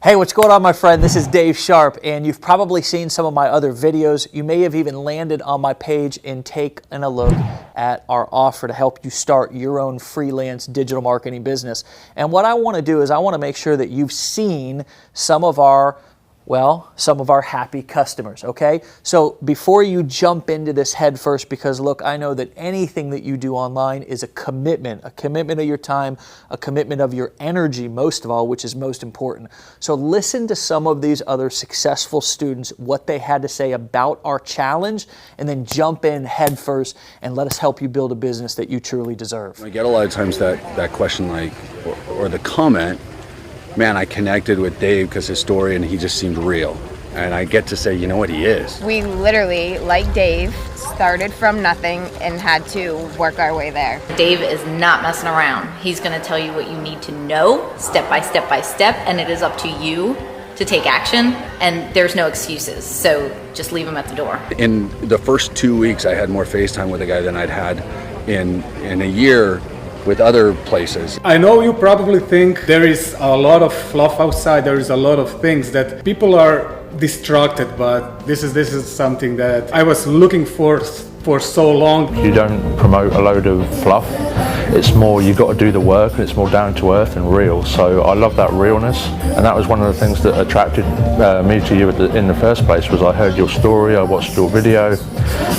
Hey, what's going on, my friend? This is Dave Sharp, and you've probably seen some of my other videos. You may have even landed on my page and taken a look at our offer to help you start your own freelance digital marketing business. And what I want to do is I want to make sure that you've seen some of our happy customers, okay? So before you jump into this head first, because look, I know that anything that you do online is a commitment of your time, a commitment of your energy, most of all, which is most important. So listen to some of these other successful students, what they had to say about our challenge, and then jump in head first and let us help you build a business that you truly deserve. I get a lot of times that question, like, or the comment, man, I connected with Dave because his story and he just seemed real. And I get to say, you know what, he is. We literally, like Dave, started from nothing and had to work our way there. Dave is not messing around. He's going to tell you what you need to know, step by step by step, and it is up to you to take action, and there's no excuses. So just leave him at the door. In the first 2 weeks, I had more FaceTime with a guy than I'd had in a year with other places. I know you probably think there is a lot of fluff outside, there is a lot of things that people are distracted, but this is something that I was looking for so long. You don't promote a load of fluff. It's more, you got to do the work, and it's more down to earth and real. So I love that realness, and that was one of the things that attracted me to you in the first place. Was I heard your story, I watched your video,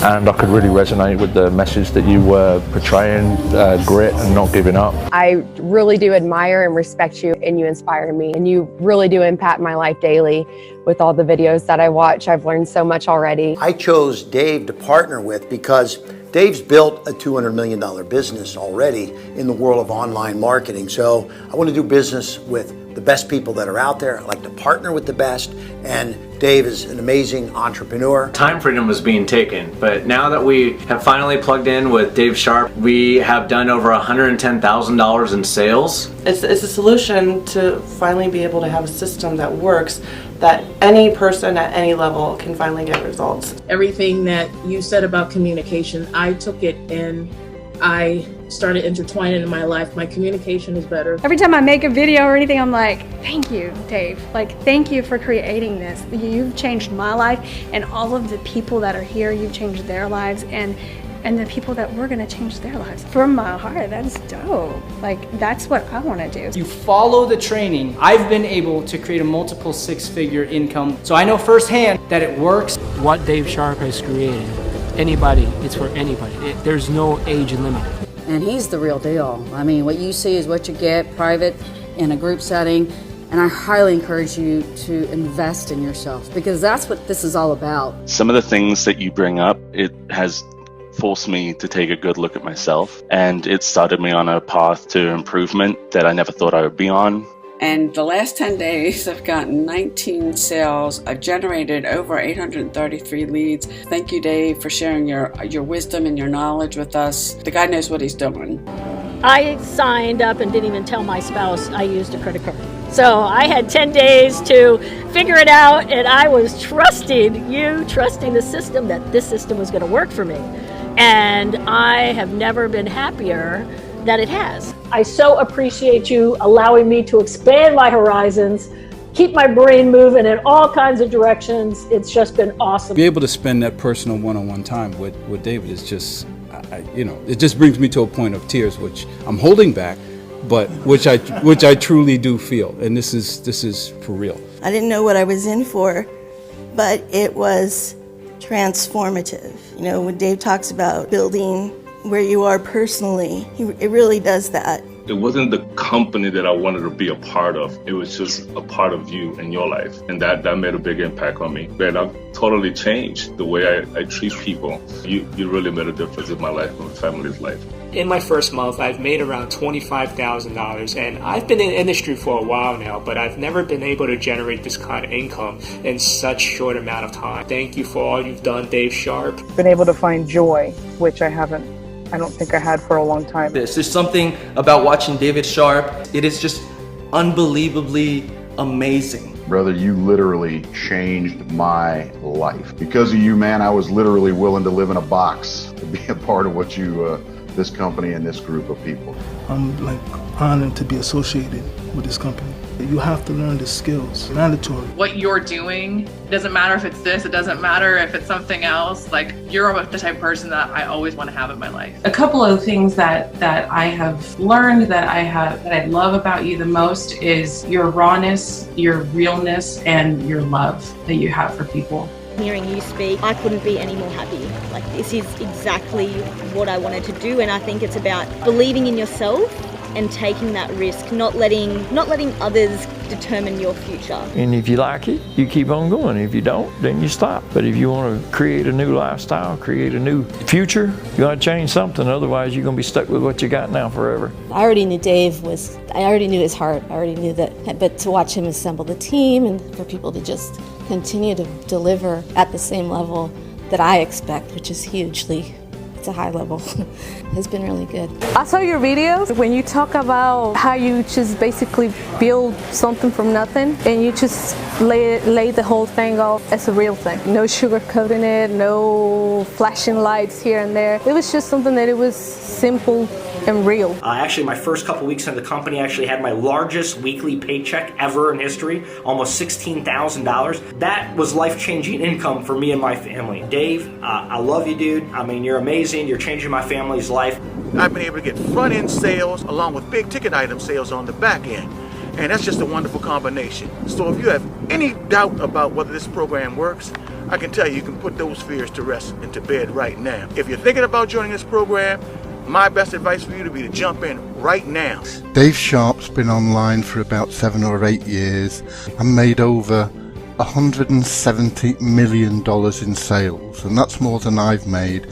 and I could really resonate with the message that you were portraying, grit and not giving up. I really do admire and respect you, and you inspire me, and you really do impact my life daily. With all the videos that I watch, I've learned so much already. I chose Dave to partner with because Dave's built a $200 million business already in the world of online marketing. So I want to do business with the best people that are out there. I like to partner with the best, and Dave is an amazing entrepreneur. Time freedom was being taken, but now that we have finally plugged in with Dave Sharp, we have done over $110,000 in sales. It's a solution to finally be able to have a system that works, that any person at any level can finally get results. Everything that you said about communication, I took it and I started intertwining it in my life. My communication is better. Every time I make a video or anything, I'm like, thank you, Dave. Like, thank you for creating this. You've changed my life, and all of the people that are here, you've changed their lives, and the people that we're gonna change their lives. From my heart, that's dope. Like, that's what I wanna do. You follow the training. I've been able to create a multiple six-figure income, so I know firsthand that it works. What Dave Sharp has created, anybody, it's for anybody. There's no age limit. And he's the real deal. I mean, what you see is what you get, private, in a group setting, and I highly encourage you to invest in yourself, because that's what this is all about. Some of the things that you bring up, it has forced me to take a good look at myself, and it started me on a path to improvement that I never thought I would be on. And the last 10 days, I've gotten 19 sales. I've generated over 833 leads. Thank you, Dave, for sharing your wisdom and your knowledge with us. The guy knows what he's doing. I signed up and didn't even tell my spouse I used a credit card. So I had 10 days to figure it out, and I was trusting the system, that this system was going to work for me. And I have never been happier that it has. I so appreciate you allowing me to expand my horizons, keep my brain moving in all kinds of directions. It's just been awesome. Be able to spend that personal one-on-one time with David is just, it just brings me to a point of tears, which I'm holding back, but which I truly do feel, and this is for real. I didn't know what I was in for, but it was transformative. You know, when Dave talks about building where you are personally, it really does that. It wasn't the company that I wanted to be a part of. It was just a part of you and your life. And that made a big impact on me. And I've totally changed the way I treat people. You really made a difference in my life and my family's life. In my first month, I've made around $25,000, and I've been in the industry for a while now, but I've never been able to generate this kind of income in such short amount of time. Thank you for all you've done, Dave Sharp. Been able to find joy, which I don't think I had for a long time. There's something about watching David Sharp. It is just unbelievably amazing. Brother, you literally changed my life. Because of you, man, I was literally willing to live in a box to be a part of what you this company and this group of people. I'm like honored to be associated with this company. You have to learn the skills, mandatory. What you're doing, it doesn't matter if it's this, it doesn't matter if it's something else, like you're the type of person that I always want to have in my life. A couple of things that I have learned that I love about you the most is your rawness, your realness, and your love that you have for people. Hearing you speak, I couldn't be any more happy. Like, this is exactly what I wanted to do, and I think it's about believing in yourself and taking that risk, not letting others determine your future. And if you like it, you keep on going. If you don't, then you stop. But if you want to create a new lifestyle, create a new future, you got to change something. Otherwise, you're going to be stuck with what you got now forever. I already knew I already knew his heart. I already knew that. But to watch him assemble the team and for people to just continue to deliver at the same level that I expect, which is it's a high level, has been really good. I saw your videos when you talk about how you just basically build something from nothing and you just lay the whole thing off as a real thing. No sugarcoating it, no flashing lights here and there. It was just something that it was simple and real. Actually, my first couple weeks in the company, I actually had my largest weekly paycheck ever in history, almost $16,000. That was life-changing income for me and my family. Dave, I love you, dude. I mean, you're amazing. You're changing my family's life. I've been able to get front-end sales along with big-ticket item sales on the back end. And that's just a wonderful combination. So if you have any doubt about whether this program works, I can tell you can put those fears to rest and to bed right now. If you're thinking about joining this program, my best advice for you to be to jump in right now. Dave Sharp's been online for about 7 or 8 years and made over $170 million in sales, and that's more than I've made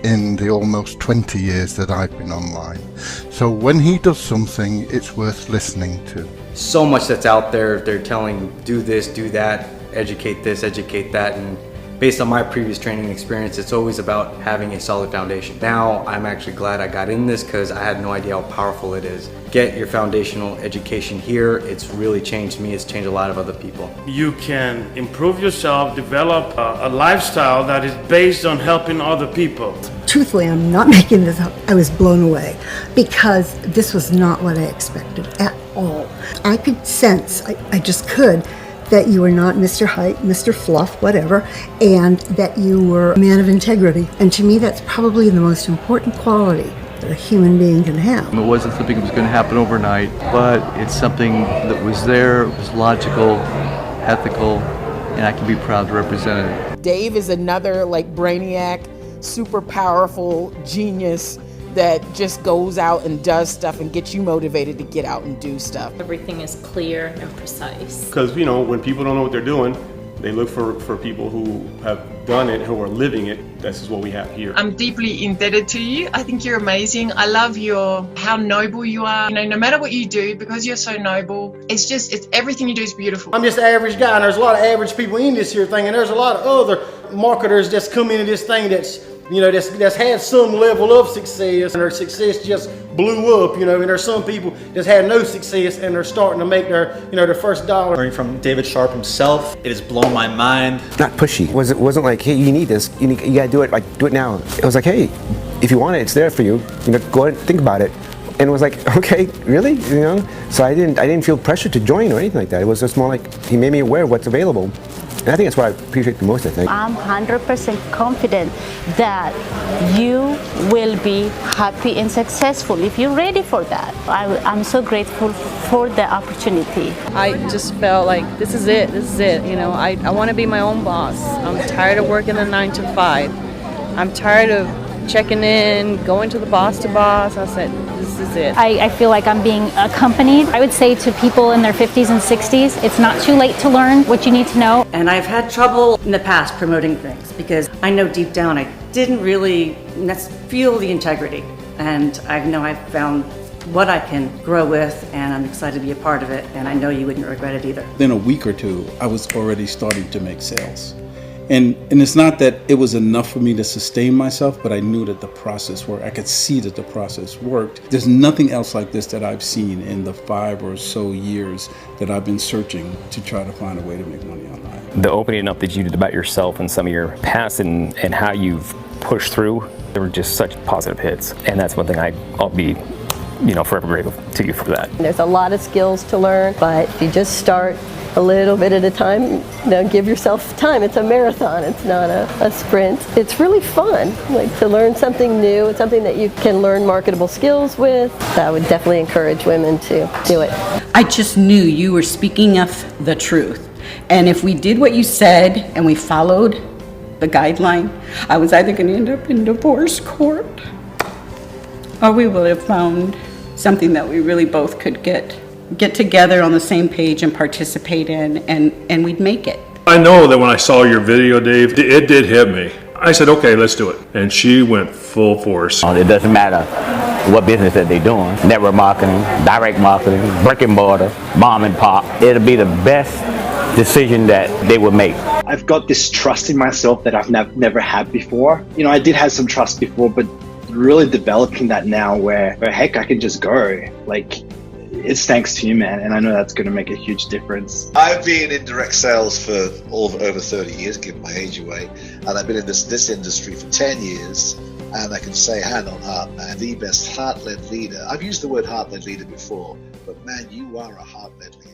in the almost 20 years that I've been online. So when he does something, it's worth listening to. So much that's out there, they're telling do this, do that, educate this, educate that, and based on my previous training experience, it's always about having a solid foundation. Now, I'm actually glad I got in this because I had no idea how powerful it is. Get your foundational education here. It's really changed me. It's changed a lot of other people. You can improve yourself, develop a lifestyle that is based on helping other people. Truthfully, I'm not making this up. I was blown away because this was not what I expected at all. I could sense, I just could, that you were not Mr. Hype, Mr. Fluff, whatever, and that you were a man of integrity. And to me, that's probably the most important quality that a human being can have. It wasn't something that was going to happen overnight, but it's something that was there, it was logical, ethical, and I can be proud to represent it. Dave is another like brainiac, super powerful genius that just goes out and does stuff and gets you motivated to get out and do stuff. Everything is clear and precise. Because, you know, when people don't know what they're doing, they look for people who have done it, who are living it. This is what we have here. I'm deeply indebted to you. I think you're amazing. I love how noble you are. You know, no matter what you do, because you're so noble, it's everything you do is beautiful. I'm just an average guy, and there's a lot of average people in this here thing, and there's a lot of other marketers that's come into this thing that's had some level of success, and their success just blew up, and there's some people that's had no success and they're starting to make their first dollar. Learning from David Sharp himself, it has blown my mind. Not pushy. It wasn't like, hey, you need this, you gotta do it, like do it now. It was like, hey, if you want it, it's there for you. Go ahead and think about it. And it was like, okay, really? So I didn't feel pressure to join or anything like that. It was just more like he made me aware of what's available. And I think that's what I appreciate the most, I think. I'm 100% confident that you will be happy and successful if you're ready for that. I'm so grateful for the opportunity. I just felt like this is it. I want to be my own boss. I'm tired of working the 9 to 5. I'm tired of checking in, going to the boss to boss. I said, this is it. I feel like I'm being accompanied. I would say to people in their 50s and 60s, it's not too late to learn what you need to know. And I've had trouble in the past promoting things because I know deep down I didn't really feel the integrity. And I know I've found what I can grow with, and I'm excited to be a part of it, and I know you wouldn't regret it either. Within a week or two, I was already starting to make sales. And it's not that it was enough for me to sustain myself, but I knew that the process worked. I could see that the process worked. There's nothing else like this that I've seen in the 5 or so years that I've been searching to try to find a way to make money online. The opening up that you did about yourself and some of your past and how you've pushed through, they were just such positive hits. And that's one thing I'll be, forever grateful to you for that. There's a lot of skills to learn, but if you just start a little bit at a time, give yourself time. It's a marathon, it's not a sprint. It's really fun, to learn something new. It's something that you can learn marketable skills with. I would definitely encourage women to do it. I just knew you were speaking of the truth. And if we did what you said and we followed the guideline, I was either going to end up in divorce court or we would have found something that we really both could get together on the same page and participate in, and we'd make it. I know that when I saw your video, Dave, it did hit me. I said, okay, let's do it. And she went full force. It doesn't matter what business that they're doing, network marketing, direct marketing, brick and mortar, mom and pop. It'll be the best decision that they would make. I've got this trust in myself that I've never had before. I did have some trust before, but really developing that now where heck, I can just go. It's thanks to you, man, and I know that's going to make a huge difference. I've been in direct sales for over 30 years, giving my age away, and I've been in this industry for 10 years, and I can say hand on heart, man, the best heart-led leader. I've used the word heart-led leader before, but man, you are a heart-led leader.